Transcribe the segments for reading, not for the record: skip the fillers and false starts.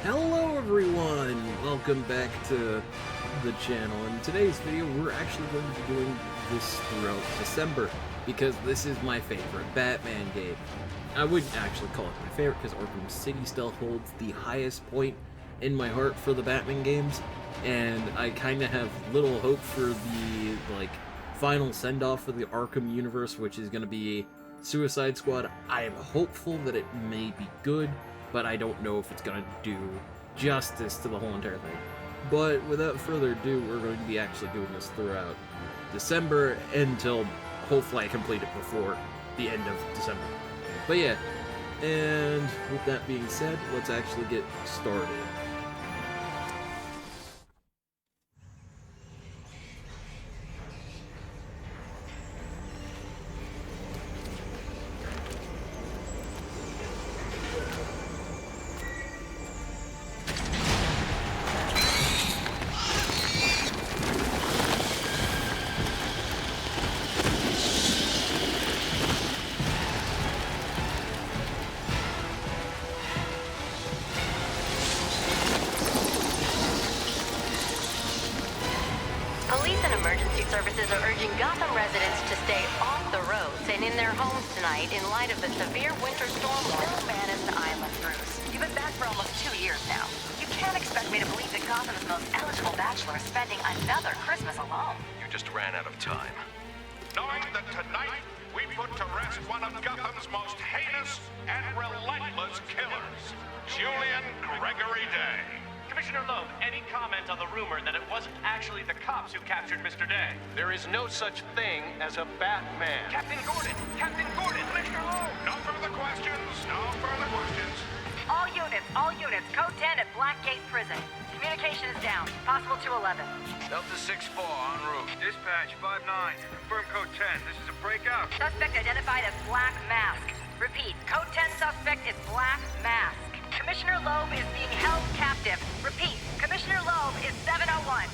Hello everyone! Welcome back to the channel. In today's video, we're actually going to be doing this throughout December, because this is my favorite Batman game. I wouldn't actually call it my favorite, because Arkham City still holds the highest point in my heart for the Batman games, and I kind of have little hope for the, final send-off for the Arkham universe, which is going to be Suicide Squad. I am hopeful that it may be good, but I don't know if it's going to do justice to the whole entire thing. But without further ado, we're going to be actually doing this throughout December until hopefully I complete it before the end of December. But yeah, and with that being said, let's actually get started. Police and emergency services are urging Gotham residents to stay off the roads and in their homes tonight in light of the severe winter storm still manning the island, Bruce. You've been back for almost 2 years now. You can't expect me to believe that Gotham's most eligible bachelor is spending another Christmas alone. You just ran out of time. Knowing that tonight we put to rest one of Gotham's most heinous and relentless killers, Julian Gregory Day. Commissioner Loeb, any comment on the rumor that it wasn't actually the cops who captured Mr. Day? There is no such thing as a Batman. Captain Gordon! Captain Gordon! Commissioner Loeb! No further questions, no further questions. All units, code 10 at Blackgate Prison. Communication is down, possible to 11. Delta 6-4 en route. Dispatch 5-9. Confirm code 10. This is a breakout. Suspect identified as Black Mask. Repeat, code 10 suspect is Black Mask. Commissioner Loeb is being held captive. Repeat, Commissioner Loeb is 701.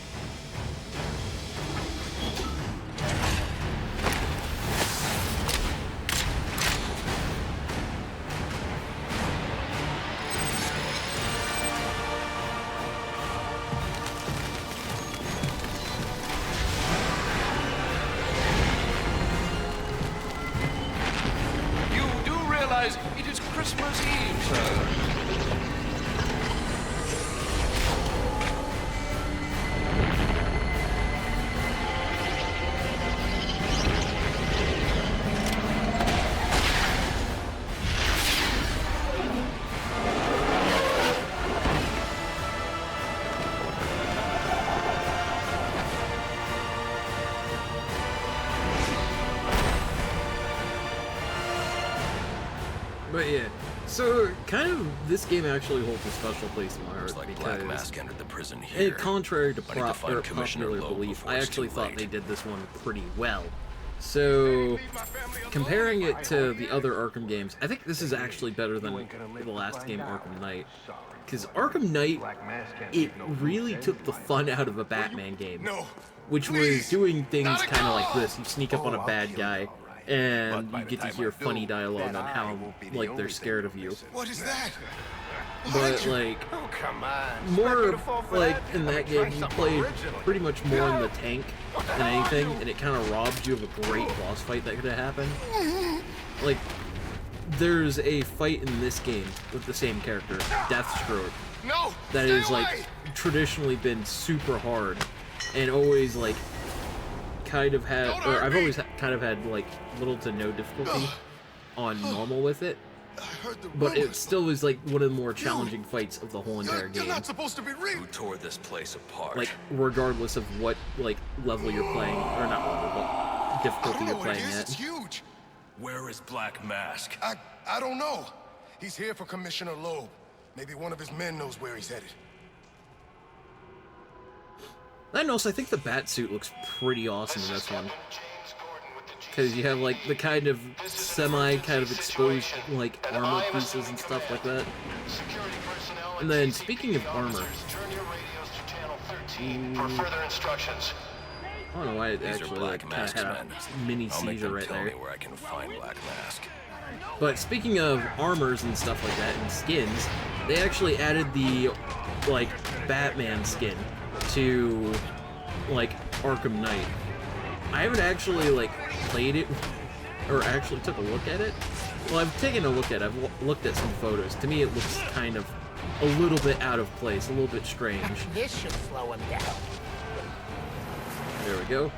You do realize it is Christmas Eve, sir. But yeah, so kind of this game actually holds a special place in my heart, Looks like because Black Mask entered the prison here. contrary to I need to find Commissioner popular Loeb belief, before I it's actually too thought late. they did this one pretty well. So, comparing it to the other Arkham games, I think this is actually better than the last game, Arkham Knight. Because Arkham Knight, it really took the fun out of a Batman game. Which was doing things kind of like this. You sneak up on a bad guy, and you get to hear funny dialogue on how, they're scared of you. What is that? But, Oh, come on. more in that game, you played pretty much more in the tank than anything, and it kind of robbed you of a great boss fight that could have happened. There's a fight in this game with the same character, Deathstroke, No! that is traditionally been super hard, and always kind of had, or I've always kind of had little to no difficulty on normal with it. But it still is one of the more challenging fights of the whole entire You're game. not supposed to be reading. Who tore this place apart? Regardless of what level you're playing, or not level, but I difficulty don't know you're what it playing is. It's at. huge. Where is Black Mask? I don't know. He's here for Commissioner Loeb. Maybe one of his men knows where he's headed. And also, I think the Batsuit looks pretty awesome in this one. Because you have the kind of exposed armor pieces and stuff like that. And then speaking of armor, I don't know why it These are actually Black kind of Mask's had men. a mini I'll make seizure them right tell there. me where I can find Black Mask. But speaking of armors and stuff like that, and skins, they actually added the, like, Batman skin to, like, Arkham Knight. I haven't actually, like, played it, or actually took a look at it. Well, I've taken a look at it. I've looked at some photos. To me, it looks kind of a little bit out of place, a little bit strange. This should slow him down. There we go.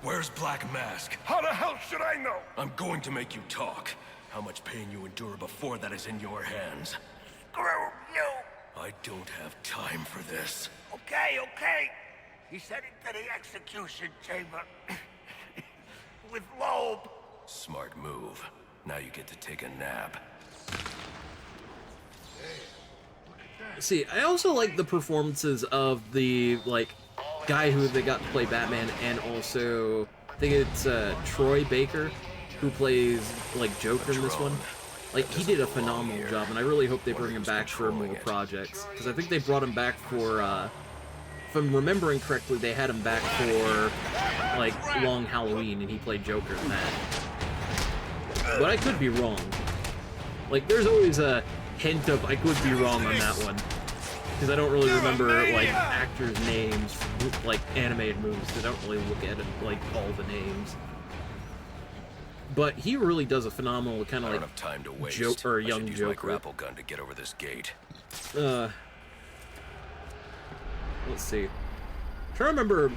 Where's Black Mask? How the hell should I know? I'm going to make you talk. How much pain you endure before that is in your hands. Screw you! I don't have time for this. Okay. He's heading to the execution chamber. With Loeb. Smart move. Now you get to take a nap. See, I also like the performances of the, like, guy who they got to play Batman, and also, I think it's Troy Baker, who plays, like, Joker in this one. Like, he did a phenomenal job, and I really hope they bring him back for more projects. Because I think they brought him back for, if I'm remembering correctly, they had him back for, like, Long Halloween, and he played Joker in that. But I could be wrong. Like, there's always a hint of I could be wrong on that one. Because I don't really remember, like, actors' names, like, animated movies. I don't really look at it, like, all the names. But he really does a phenomenal kind of, I like, don't have time to waste. or I young should use Joker. my grapple gun to get over this gate. Let's see. I'm trying to remember,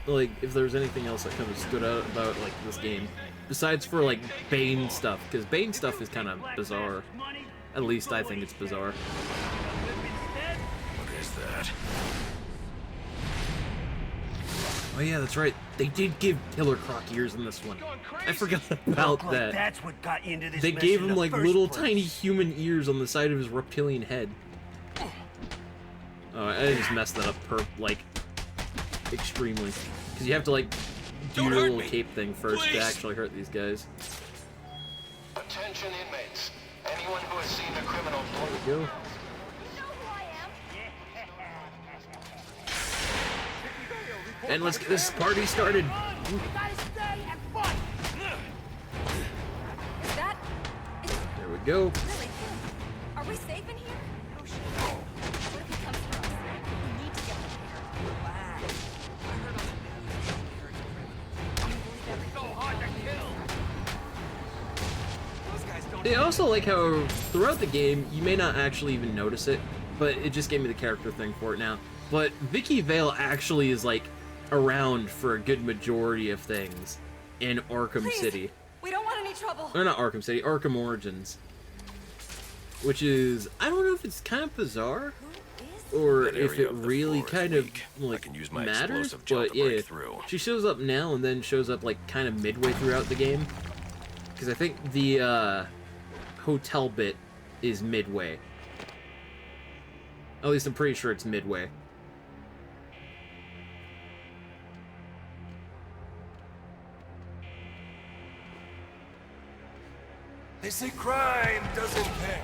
like, if there's anything else that kind of stood out about, like, this game. Besides for, like, Bane stuff. Because Bane stuff is kind of bizarre. At least I think it's bizarre. What is that? Oh yeah, that's right. They did give Killer Croc ears in this one. I forgot about that. That's what got you into this They mess gave in him the like first little place. tiny human ears on the side of his reptilian head. Oh, I just messed that up extremely. Because you have to like do your little cape thing first to actually hurt these guys. Attention inmates. Anyone who has seen a criminal... There we go. And let's get this party started. We gotta stay and fight! Is that... There we go. really good? Are we safe in here? Oh, shit. What if he comes for us? We need to get prepared. Relax. I heard on the news that Eric's criminals. You believe everything. So hard to kill! Those guys don't... I also like how throughout the game, you may not actually even notice it, but it just gave me the character thing for it now. But Vicky Vale actually is like around for a good majority of things in Arkham Please, City. we don't want any trouble. Or not Arkham City, Arkham Origins. Which is, I don't know if it's kind of bizarre, Who is... or That if area it of the really floor is kind of, weak. I like, can use my matters, explosive jump but to yeah. break through. She shows up now and then shows up, like, kind of midway throughout the game. Because I think the, hotel bit is midway. At least I'm pretty sure it's midway. They say crime doesn't pay.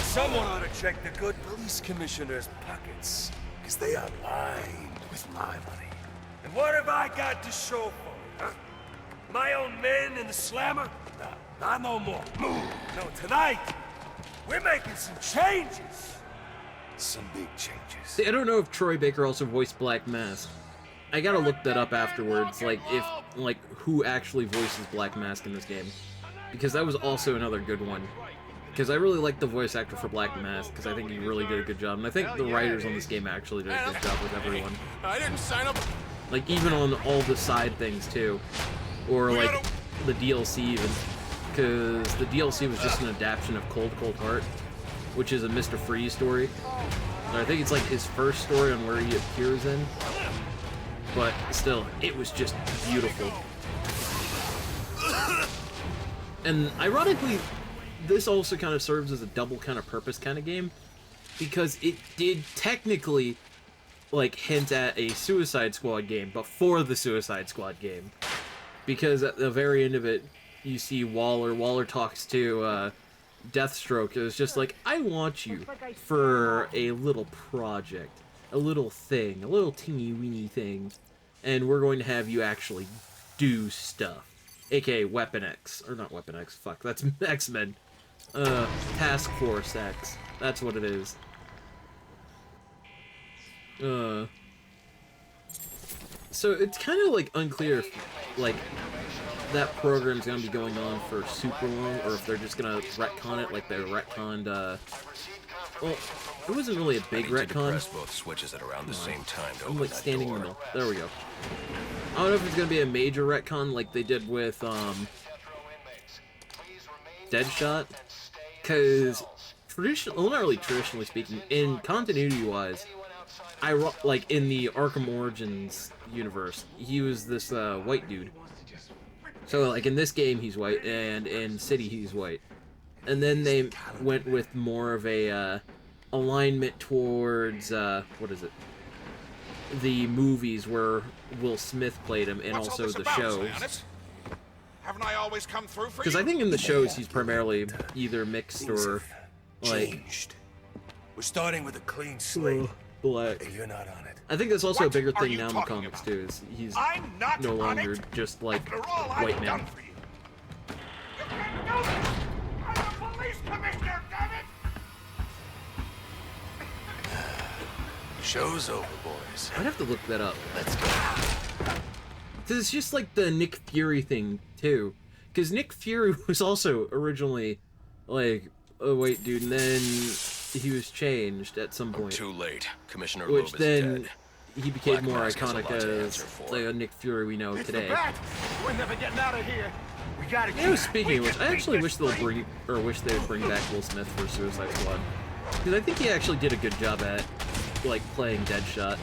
Someone ought to check the good police commissioner's pockets, because they are lined with my money. And what have I got to show for it, huh? My own men in the slammer? No, not no more. No, tonight, we're making some changes. Some big changes. See, I don't know if Troy Baker also voiced Black Mask. I gotta look that up afterwards, like, who actually voices Black Mask in this game. Because that was also another good one. Because I really like the voice actor for Black Mask, because I think he really did a good job. And I think the writers on this game actually did a good job with everyone. I didn't sign up. Like, even on all the side things, too. Or, like, the DLC, even. Because the DLC was just an adaptation of Cold Cold Heart, which is a Mr. Freeze story. And I think it's, like, his first story on where he appears in. But, still, it was just beautiful. And, ironically, this also kind of serves as a double kind of purpose kind of game. Because it did technically, like, hint at a Suicide Squad game, but for the Suicide Squad game. Because at the very end of it, you see Waller talks to Deathstroke. It was just like, I want you for a little project, a little thing, a little teeny-weeny thing, and we're going to have you actually do stuff. AKA Weapon X. Or not Weapon X, fuck, that's X-Men. Task Force X. That's what it is. So it's kind of like unclear if, like, that program's gonna be going on for super long, or if they're just gonna retcon it like they retconned, well, it wasn't really a big retcon. Press both switches at around the same time to I'm open like that standing in door. the middle. There we go. I don't know if it's gonna be a major retcon like they did with, Deadshot, because well, not really traditionally speaking, in continuity-wise, like in the Arkham Origins universe, he was this white dude. So like in this game he's white, and in City he's white. And then they went with more of a alignment towards what is it? The movies where Will Smith played him, and What's also all this the about, shows. Sionis? Haven't I always come through for you? Because I think in the shows he's primarily either mixed or like Changed. We're starting with a clean slate. black. And you're not on it. I think that's also a What bigger are thing you now in the talking comics about? too. Is he's I'm not no on longer it. just like After all white I've man. done for you. You can't do this! I'm a police commissioner, damn it! Show's over, boys. I'd have to look that up. Let's go. Cause it's just like the Nick Fury thing too. Because Nick Fury was also originally like a white dude, and then he was changed at some point. Too late. Commissioner Which Loeb is then dead. he became Black more Mask has a iconic lot to as answer for. the Nick Fury we know today. We're never getting out of here. We gotta You know, speaking of which, I actually wish they'll bring, or wish they would bring back Will Smith for Suicide Squad. Because I think he actually did a good job at, like, playing Deadshot.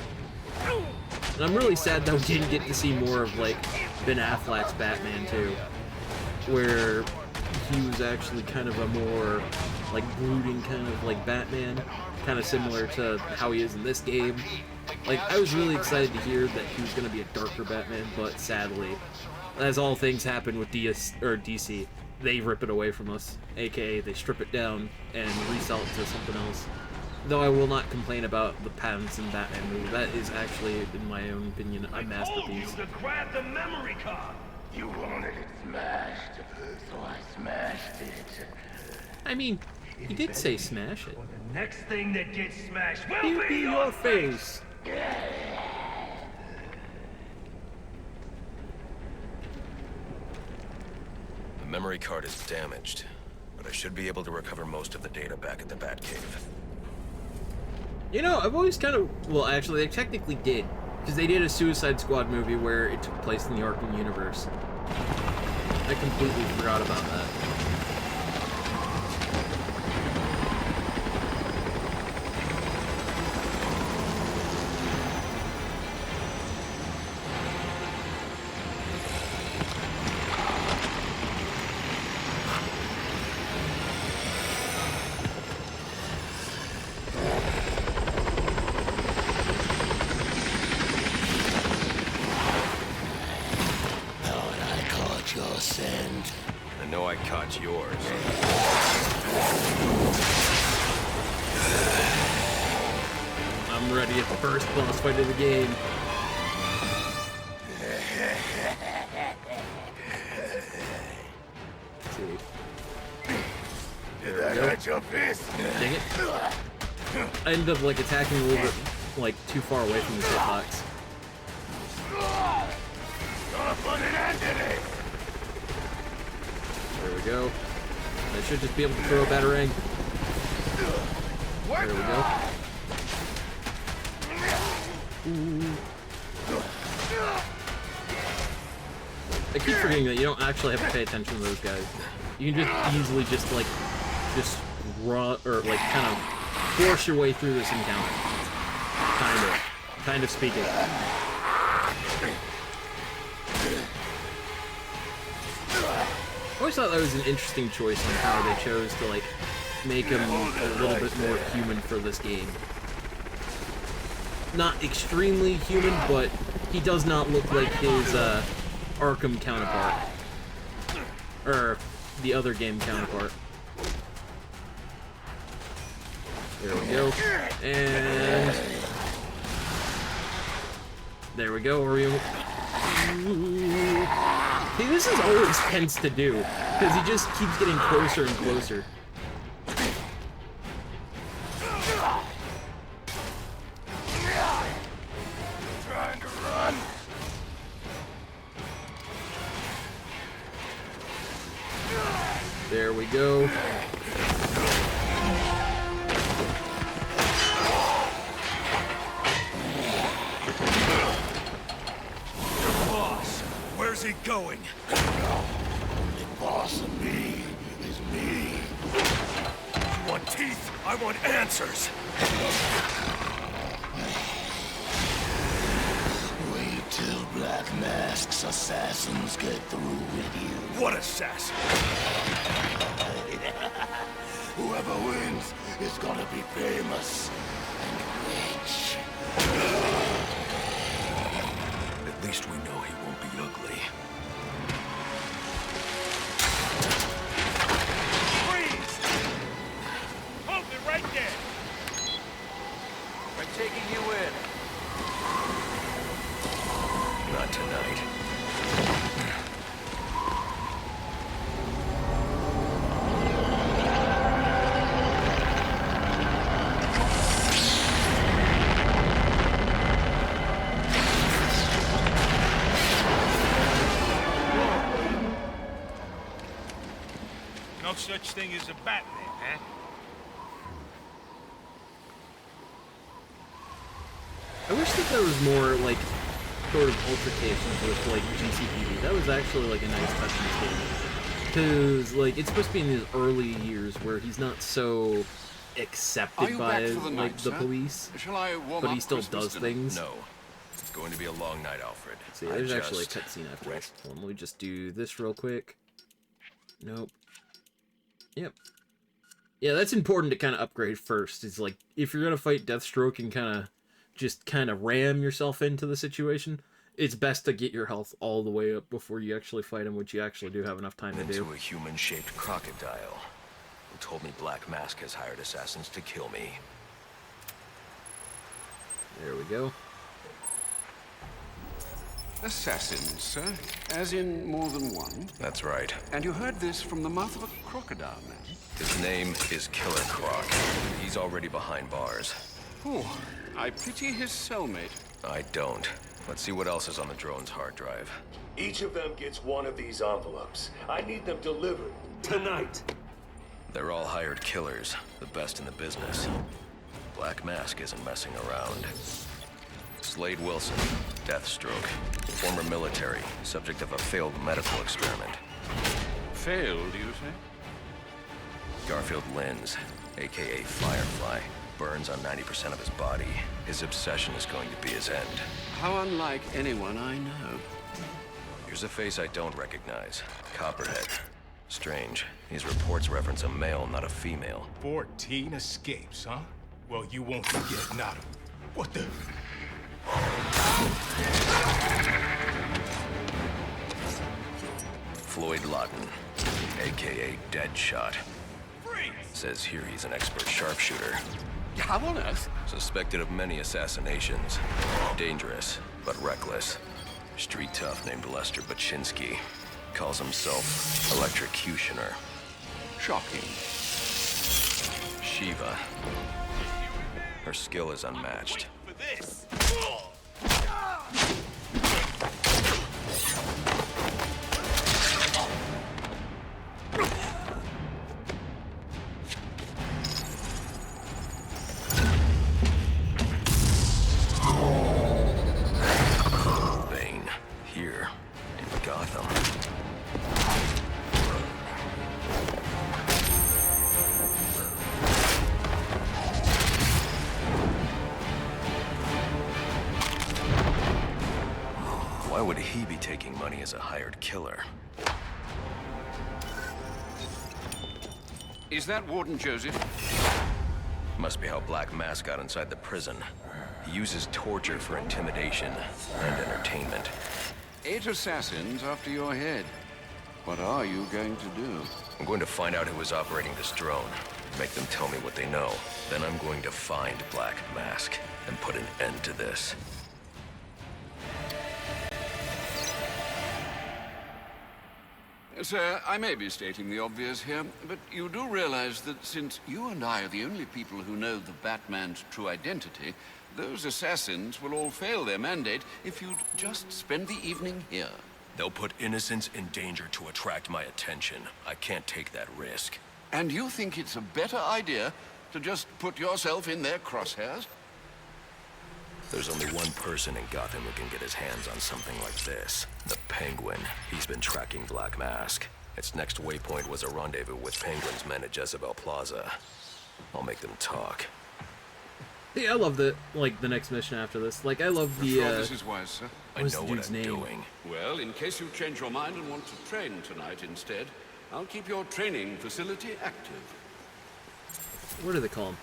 And I'm really sad that we didn't get to see more of, like, Ben Affleck's Batman, too. Where he was actually kind of a more, like, brooding kind of, like, Batman. Kind of similar to how he is in this game. Like, I was really excited to hear that he was going to be a darker Batman, but sadly, as all things happen with DC, they rip it away from us. AKA, they strip it down and resell it to something else. Though I will not complain about the Pattinson Batman movie. That is actually, in my own opinion, a masterpiece. to grab the memory card. You wanted it smashed, so I smashed it. I mean, he did say smash it. The next thing that gets smashed will You be your face. The memory card is damaged, but I should be able to recover most of the data back at the Batcave. You know, I've always kind of... Well, actually, they technically did. Because they did a Suicide Squad movie where it took place in the Arkham universe. I completely forgot about that. I know I caught yours. I'm ready at the first boss fight of the game. Let's see. Did that hurt your fist? Dang it. I ended up like attacking a little bit like too far away from the hitbox. Gonna put an end to this. There we go. I should just be able to throw a batarang. There we go. Ooh. I keep forgetting that you don't actually have to pay attention to those guys. You can just easily just run, or like kind of force your way through this encounter. Kind of speaking. I always thought that was an interesting choice on how they chose to like make him a little bit more human for this game. Not extremely human, but he does not look like his Arkham counterpart. Or the other game counterpart. There we go. And there we go. See, this is always tense to do, because he just keeps getting closer and closer. going. The boss of me is me. You want teeth? I want answers. Wait till Black Mask's assassins get through with you. What assassin? Whoever wins is gonna be famous and rich. At least we know he won't be ugly. Freeze! Hold it right there! We're taking you in. Not tonight. No such thing as a Batman, huh? I wish that there was more, like, sort of altercations with, like, GCPD. That was actually, like, a nice touch in this game. Because, like, it's supposed to be in his early years where he's not so accepted by, like, the police. Shall I warm but he up still Christmas does dinner? things. No. It's going to be a long night, Alfred. See, there's actually a cutscene after this. Well, let me just do this real quick. Nope. Yep. Yeah, that's important to kind of upgrade first. It's like, if you're going to fight Deathstroke and kind of ram yourself into the situation, it's best to get your health all the way up before you actually fight him, which you actually do have enough time to do. Into a human-shaped crocodile who told me Black Mask has hired assassins to kill me. There we go. Assassins, sir? As in more than one? That's right. And you heard this from the mouth of a crocodile, man? His name is Killer Croc. He's already behind bars. Oh, I pity his cellmate. I don't. Let's see what else is on the drone's hard drive. Each of them gets one of these envelopes. I need them delivered tonight. They're all hired killers, the best in the business. Black Mask isn't messing around. Slade Wilson, Deathstroke, former military, subject of a failed medical experiment. Failed, you say? Garfield Linz, aka Firefly, burns on 90% of his body. His obsession is going to be his end. How unlike anyone I know. Here's a face I don't recognize. Copperhead. Strange. These reports reference a male, not a female. 14 escapes, huh? Well, you won't forget, not him. What the? Floyd Lawton, aka Deadshot. Says here he's an expert sharpshooter. How on earth? Suspected of many assassinations. Dangerous, but reckless. Street tough named Lester Baczynski. Calls himself Electrocutioner. Shocking. Shiva. Her skill is unmatched. For this. Bane, here in Gotham. Why would he be taking money as a hired killer? Is that Warden Joseph? Must be how Black Mask got inside the prison. He uses torture for intimidation and entertainment. 8 assassins after your head. What are you going to do? I'm going to find out who is operating this drone. Make them tell me what they know. Then I'm going to find Black Mask and put an end to this. Sir, I may be stating the obvious here, but you do realize that since you and I are the only people who know the Batman's true identity, those assassins will all fail their mandate if you'd just spend the evening here. They'll put innocents in danger to attract my attention. I can't take that risk. And you think it's a better idea to just put yourself in their crosshairs? There's only one person in Gotham who can get his hands on something like this. The Penguin. He's been tracking Black Mask. Its next waypoint was a rendezvous with Penguin's men at Jezebel Plaza. I'll make them talk. Yeah, I love the next mission after this. Like, I love the This is wise, sir. I know what I'm doing. Well, in case you change your mind and want to train tonight instead, I'll keep your training facility active. What do they call him?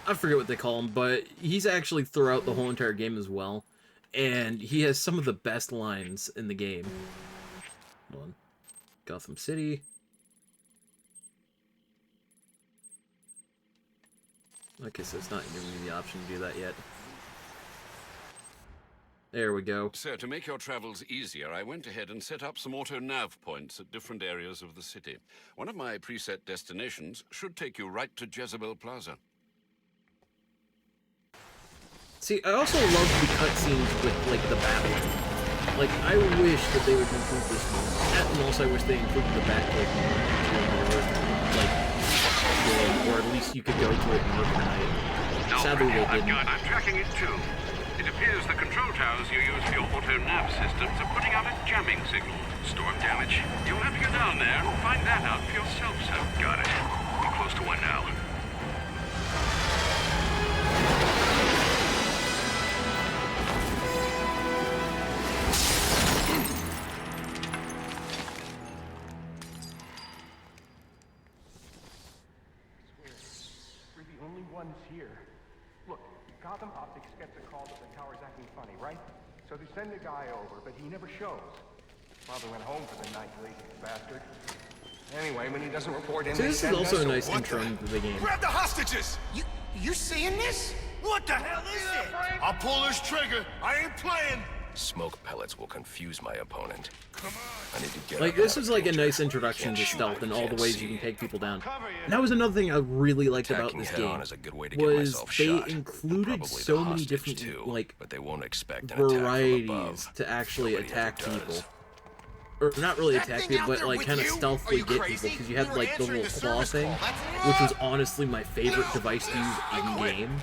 I forget what they call him, but he's actually throughout the whole entire game as well. And he has some of the best lines in the game. Hold on. Gotham City. Okay, so it's not giving me the option to do that yet. There we go. So, to make your travels easier, I went ahead and set up some auto-nav points at different areas of the city. One of my preset destinations should take you right to Jezebel Plaza. See, I also love the cutscenes with, like, the Batman. Like, I wish that they would improve this more. And also, I wish they included the Batcave more. Like, or at least you could go to it and look at it. Sadly, they didn't. I'm tracking it too. It appears the control towers you use for your auto-nav systems are putting out a jamming signal. Storm damage. You'll have to go down there and find that out for yourself, sir. Got it. We're close to one now. We're the only ones here. Look, Gotham Optics gets a call that the tower's acting funny, right? So they send a guy over, but he never shows. Father went home for the night, lazy bastard. Anyway, when he doesn't report in, so this is also a nice intro into the game. Grab the hostages! You seeing this? What the hell is it? I'll pull this trigger. I ain't playing. Smoke pellets will confuse my opponent. I need to get like, this was like a nice introduction to stealth and all the ways you can take people down. And that was another thing I really liked about this game, was they included so many different, like, but they won't expect varieties to actually attack people. Or not really attack people, but like kind of stealthily get people, because you had like the little claw thing, which was honestly my favorite device to use in-game.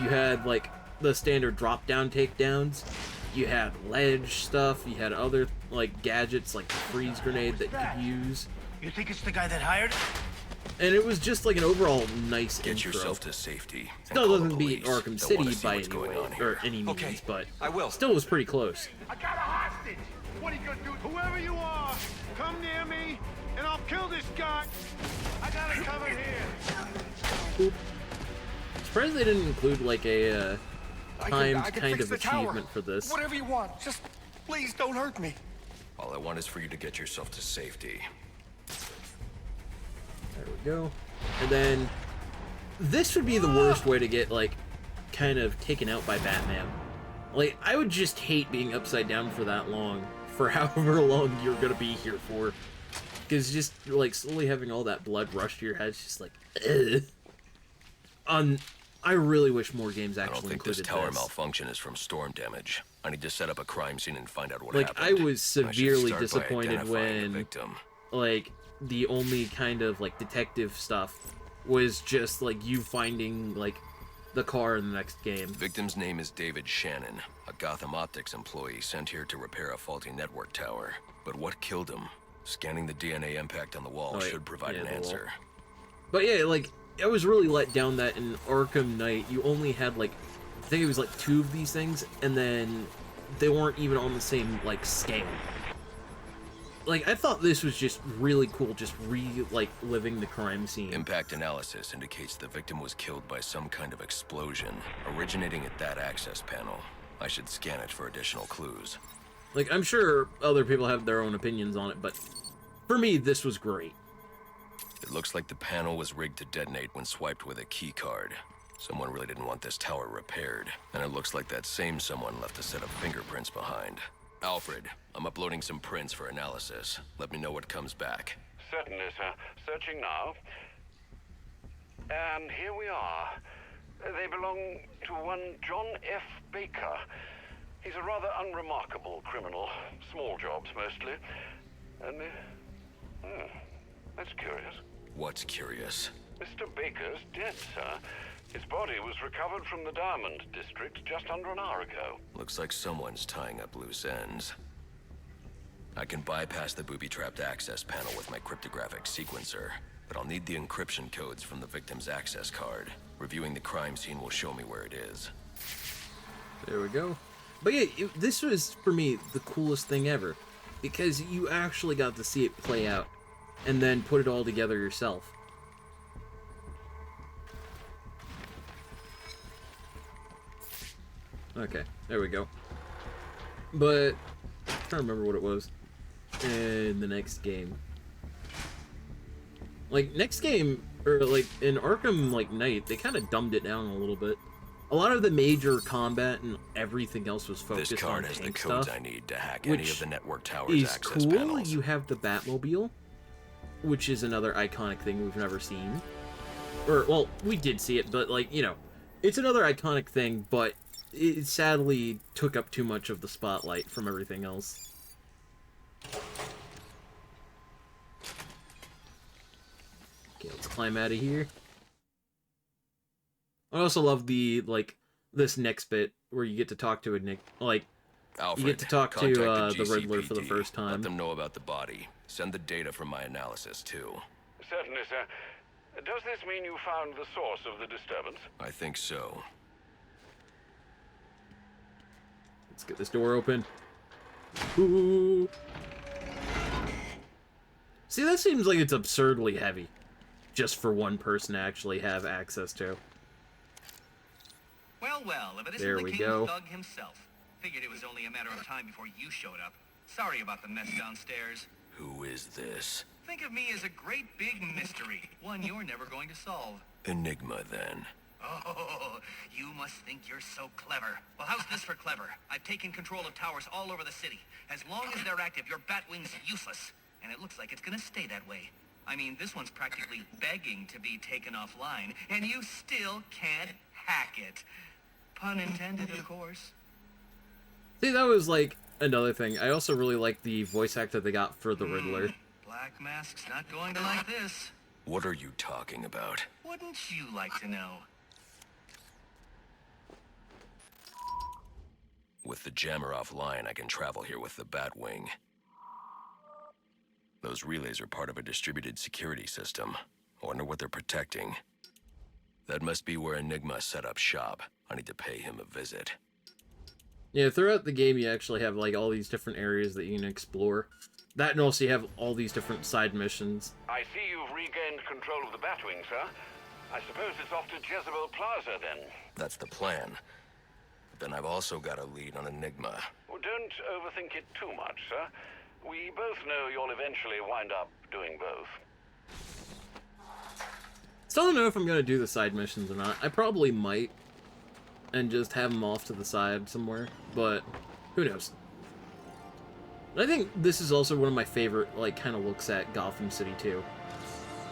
You had like the standard drop-down takedowns. You had ledge stuff, you had other, like, gadgets, like the freeze grenade that you could use. You think it's the guy that hired? And it was just, like, an overall nice intro. Get yourself to safety. Still doesn't beat Arkham City by any way, or any means, but still was pretty close. I got a hostage! What are you gonna do? Whoever you are, come near me, and I'll kill this guy! I got it covered here! Oop. Surprised they didn't include, like, a, timed kind of achievement for this. Whatever you want, just please don't hurt me. All I want is for you to get yourself to safety. There we go. And then this would be the worst way to get, like, kind of taken out by Batman. Like, I would just hate being upside down for that long, for however long you're gonna be here for. Because just, like, slowly having all that blood rush to your head is just like, ugh. I really wish more games actually I don't think this tower malfunction is from storm damage. I need to set up a crime scene and find out what happened. Like, I was severely disappointed when, like, the only kind of, like, detective stuff was just, like, you finding, like, the car in the next game. Victim's name is David Shannon, a Gotham Optics employee sent here to repair a faulty network tower. But what killed him? Scanning the DNA impact on the wall should provide an answer. But yeah, like, I was really let down that in Arkham Knight, you only had, like, I think it was, like, 2 of these things, and then they weren't even on the same, like, scale. Like, I thought this was just really cool, just living the crime scene. Impact analysis indicates the victim was killed by some kind of explosion, originating at that access panel. I should scan it for additional clues. Like, I'm sure other people have their own opinions on it, but for me, this was great. It looks like the panel was rigged to detonate when swiped with a key card. Someone really didn't want this tower repaired, and it looks like that same someone left a set of fingerprints behind. Alfred, I'm uploading some prints for analysis. Let me know what comes back. Certainly, sir. Searching now. And here we are. They belong to one John F. Baker. He's a rather unremarkable criminal. Small jobs, mostly. And, that's curious. What's curious? Mr. Baker's dead, sir. Its body was recovered from the Diamond District just under an hour ago. Looks like someone's tying up loose ends. I can bypass the booby-trapped access panel with my cryptographic sequencer, but I'll need the encryption codes from the victim's access card. Reviewing the crime scene will show me where it is. There we go. But yeah, this was, for me, the coolest thing ever. Because you actually got to see it play out. And then put it all together yourself. Okay, there we go. But, I'm trying to remember what it was in the next game. Like, next game, or like, in Arkham, like, Knight, they kind of dumbed it down a little bit. A lot of the major combat and everything else was focused on this card tank has the stuff, codes I need to hack any of the network tower's is access cool. panels. You have the Batmobile, which is another iconic thing we've never seen. Or, well, we did see it, but, like, you know, it's another iconic thing, but it sadly took up too much of the spotlight from everything else. Okay, let's climb out of here. I also love the, like, this next bit where you get to talk to a Alfred, you get to talk to contact the Riddler for the GCPD. first time. Let them know about the body. Send the data from my analysis, too. Certainly, sir. Does this mean you found the source of the disturbance? I think so. Let's get this door open. Ooh. See, that seems like it's absurdly heavy. Just for one person to actually have access to. Well, if it isn't There the we King go. Thug himself. Figured it was only a matter of time before you showed up. Sorry about the mess downstairs. Who is this? Think of me as a great big mystery, one you're never going to solve. Enigma, then. Oh, you must think you're so clever. Well, how's this for clever? I've taken control of towers all over the city. As long as they're active, your Batwing's useless. And it looks like it's gonna stay that way. I mean, this one's practically begging to be taken offline, and you still can't hack it. Pun intended, of course. See, that was, like, another thing. I also really like the voice actor they got for the Riddler. Black Mask's not going to like this. What are you talking about? Wouldn't you like to know? With the jammer offline, I can travel here with the Batwing. Those relays are part of a distributed security system. I wonder what they're protecting. That must be where Enigma set up shop. I need to pay him a visit. Yeah, throughout the game you actually have, like, all these different areas that you can explore. That, and also you have all these different side missions. I see you've regained control of the Batwing, sir. I suppose it's off to Jezebel Plaza, then. That's the plan. But then I've also got a lead on Enigma. Well, don't overthink it too much, sir. We both know you'll eventually wind up doing both. Still don't know if I'm going to do the side missions or not. I probably might. And just have them off to the side somewhere. But, who knows. I think this is also one of my favorite, like, kind of looks at Gotham City, too.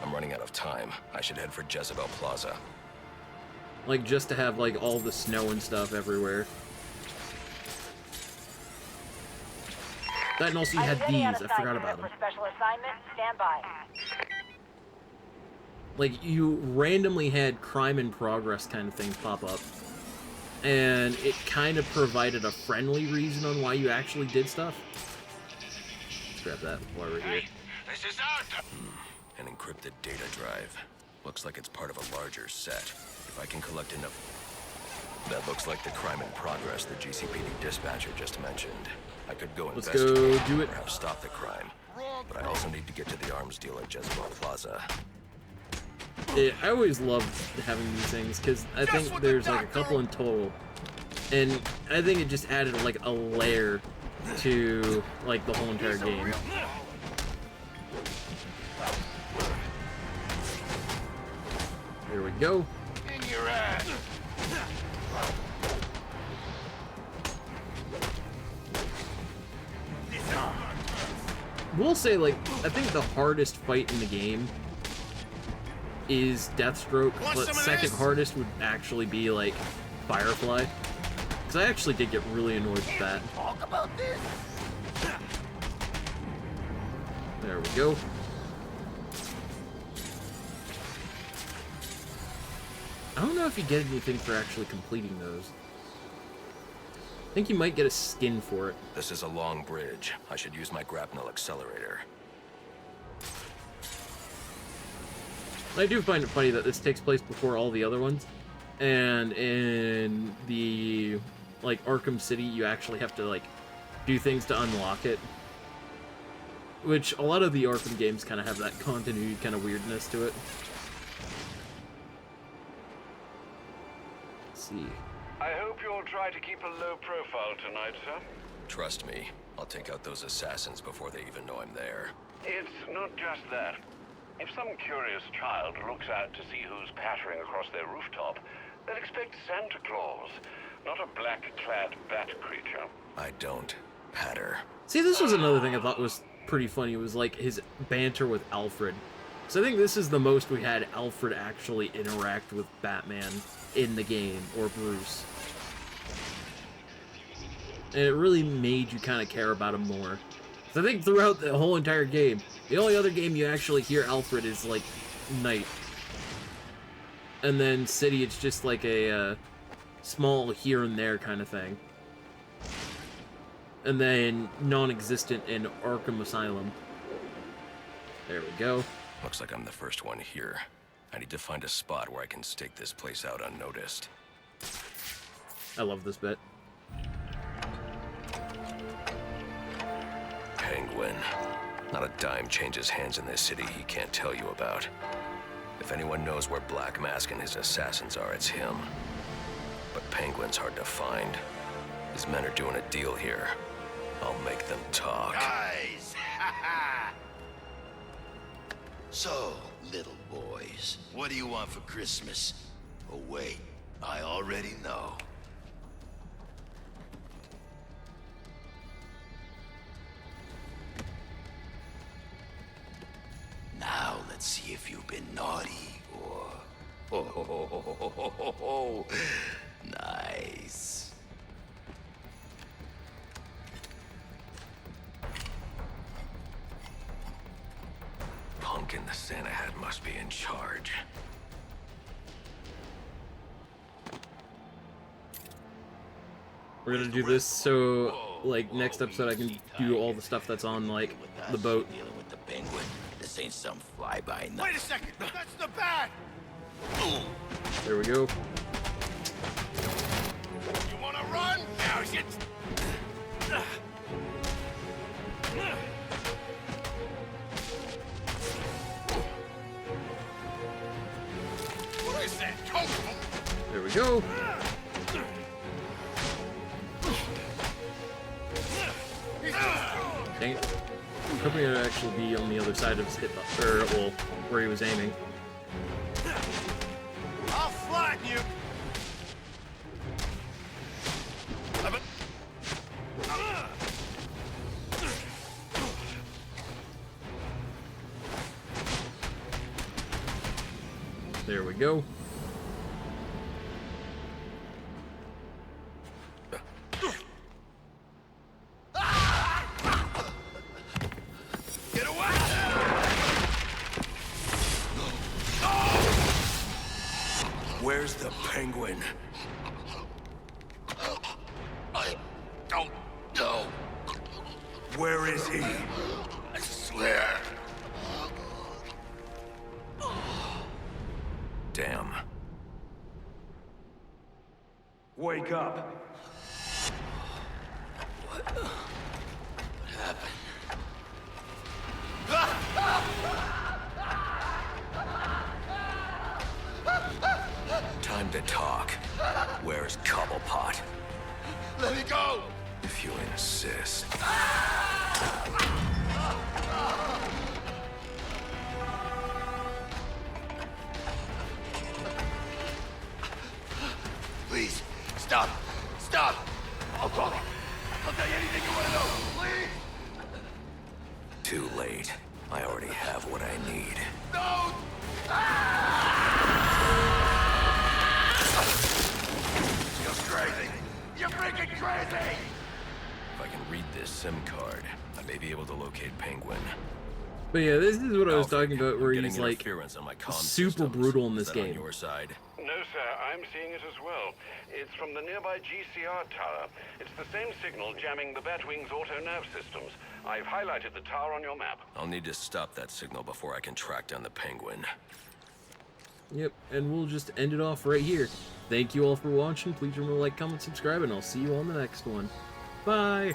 I'm running out of time. I should head for Jezebel Plaza. Like, just to have, like, all the snow and stuff everywhere. That, and also you had these. I forgot about them. Special assignment, stand by. Like, you randomly had crime in progress kind of things pop up. And it kind of provided a friendly reason on why you actually did stuff. Let's grab that while we're here. This is Arkham. An encrypted data drive. Looks like it's part of a larger set. If I can collect enough... That looks like the crime in progress the GCPD dispatcher just mentioned. I could go Let's investigate, go do it. perhaps stop the crime. But I also need to get to the arms deal at Jezebel Plaza. I always love having these things, because I think there's like a couple in total. And I think it just added like a layer to like the whole entire game. There we go. In your ass. We'll say, like, I think the hardest fight in the game is Deathstroke, but second hardest would actually be, like, Firefly. Because I actually did get really annoyed with that. Talk about this. There we go. I don't know if you get anything for actually completing those. I think you might get a skin for it. This is a long bridge. I should use my grapnel accelerator. I do find it funny that this takes place before all the other ones. And in the, like, Arkham City, you actually have to, like, do things to unlock it. Which, a lot of the Arkham games kind of have that continuity kind of weirdness to it. Let's see. I hope you'll try to keep a low profile tonight, sir. Trust me, I'll take out those assassins before they even know I'm there. It's not just that. If some curious child looks out to see who's pattering across their rooftop, they'll expect Santa Claus, not a black-clad bat creature. I don't patter. See, this was another thing I thought was pretty funny, was like his banter with Alfred. So I think this is the most we had Alfred actually interact with Batman in the game, or Bruce. And it really made you kind of care about him more. So I think throughout the whole entire game, the only other game you actually hear Alfred is like Night. And then City, it's just like a small here and there kind of thing. And then non-existent in Arkham Asylum. There we go. Looks like I'm the first one here. I need to find a spot where I can stake this place out unnoticed. I love this bit. Penguin. Not a dime changes hands in this city he can't tell you about. If anyone knows where Black Mask and his assassins are, it's him. But Penguin's hard to find. His men are doing a deal here. I'll make them talk. Guys! So, little boys, what do you want for Christmas? Oh wait, I already know. Now let's see if you've been naughty or... Oh, nice. Pumpkin the Santa hat must be in charge. We're gonna do this so, like, next episode I can do all the stuff that's on, like, the boat. Dealing with the Penguin. This ain't some fly-by night. Wait a second! That's the bat! There we go. You wanna run? Now you... What is that? Kung Fu? There we go. Dang it. I'm hoping it would actually be on the other side of his hip, or, well, where he was aiming. I'll flatten you! There we go. Get away! Where's the Penguin? I don't know. Where is he? I swear. Damn. Wake up. What happened? Time to talk. Where's Cobblepot? Let me go! If you insist. Please, stop! Stop! I'll talk. I'll tell you anything you want to know, please! Too late. I already have what I need. No! You're crazy! You're freaking crazy! If I can read this SIM card, I may be able to locate Penguin. But yeah, this is what I was talking about, where Getting he's like interference on my comm super systems. brutal in Is this that on game. your side? No, sir. I'm seeing it as well. It's from the nearby GCR tower. It's the same signal jamming the Batwing's auto-nav systems. I've highlighted the tower on your map. I'll need to stop that signal before I can track down the Penguin. Yep, and we'll just end it off right here. Thank you all for watching. Please remember to like, comment, subscribe, and I'll see you on the next one. Bye!